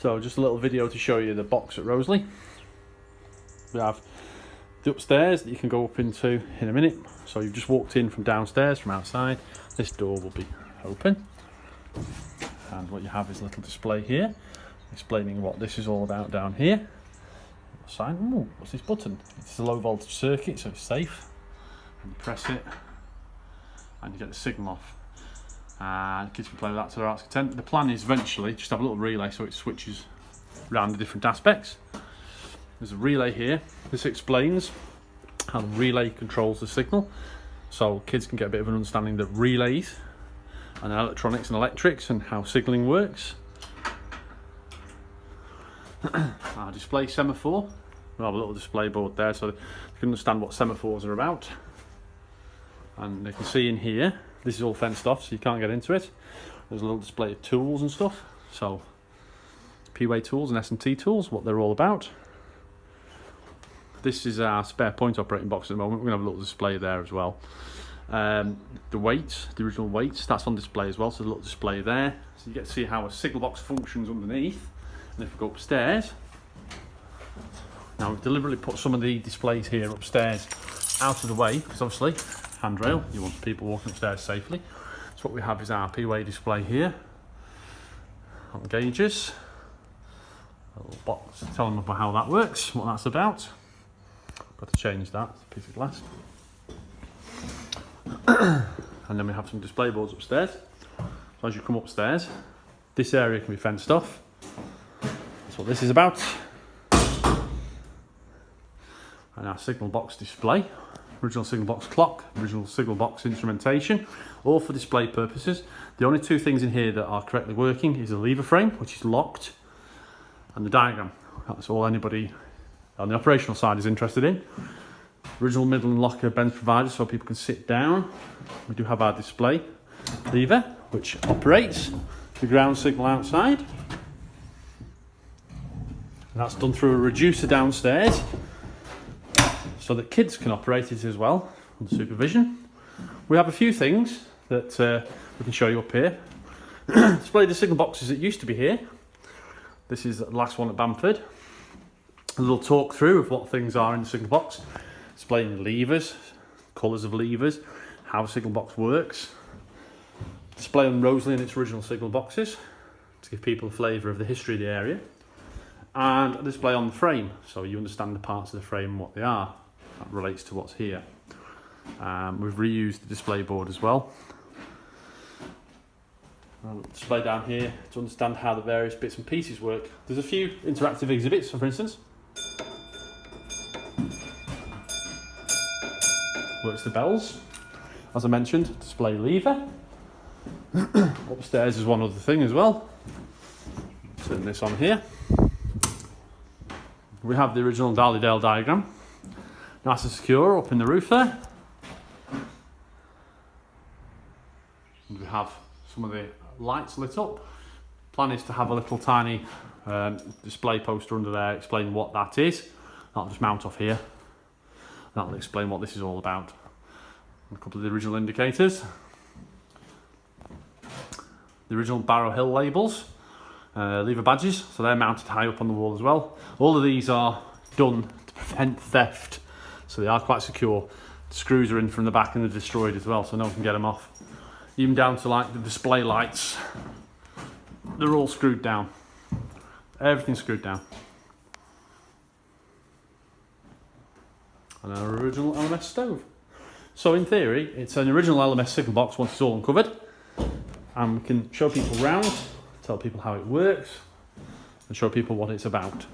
So just a little video to show you the box at Rowsley. We have the upstairs that you can go up into in a minute. So you've just walked in from downstairs, from outside. This door will be open. And what you have is a little display here, explaining what this is all about down here. Sign. Ooh, what's this button? It's a low voltage circuit, so it's safe. And you press it, and you get the signal off. And kids can play with that to their heart's content. The plan is eventually just have a little relay so it switches around the different aspects. There's a relay here. This explains how the relay controls the signal, so kids can get a bit of an understanding of relays and electronics and electrics and how signalling works. Our display semaphore. We have a little display board there so they can understand what semaphores are about. And they can see in here, this is all fenced off so you can't get into it. There's a little display of tools and stuff. So P-way tools and S&T tools, what they're all about. This is our spare point operating box at the moment. We're going to have a little display there as well. The weights, the original weights, that's on display as well. So there's a little display there. So you get to see how a signal box functions underneath. And if we go upstairs, now we've deliberately put some of the displays here upstairs out of the way because obviously handrail, you want people walking upstairs safely. So what we have is our P-way display here on the gauges, a little box telling them about how that works, what that's about. Got to change that, it's a piece of glass. And then we have some display boards upstairs. So as you come upstairs, this area can be fenced off. That's what this is about. And our signal box display, original signal box clock, original signal box instrumentation, all for display purposes. The only two things in here that are correctly working is the lever frame, which is locked, and the diagram. That's all anybody on the operational side is interested in. Original middle and locker bench provided so people can sit down. We do have our display lever, which operates the ground signal outside. And that's done through a reducer downstairs so that kids can operate it as well under supervision. We have a few things that we can show you up here. Display the signal boxes that used to be here. This is the last one at Bamford. A little talk through of what things are in the signal box. Displaying the levers, colours of levers, how the signal box works. Display on Rowsley and its original signal boxes to give people a flavour of the history of the area. And a display on the frame, so you understand the parts of the frame and what they are. That relates to what's here. We've reused the display board as well. Display down here to understand how the various bits and pieces work. There's a few interactive exhibits, so for instance, works the bells. As I mentioned, display lever. Upstairs is one other thing as well. Turn this on here. We have the original Dale diagram. Nice and secure up in the roof there. And we have some of the lights lit up. Plan is to have a little tiny display poster under there explaining what that is. That'll just mount off here. That'll explain what this is all about. And a couple of the original indicators. The original Barrow Hill labels. Lever badges, so they're mounted high up on the wall as well. All of these are done to prevent theft, so they are quite secure. The screws are in from the back and they're destroyed as well, so no one can get them off. Even down to like the display lights, they're all screwed down. Everything's screwed down. And our original LMS stove. So in theory, it's an original LMS signal box once it's all uncovered, and we can show people around, tell people how it works, and show people what it's about.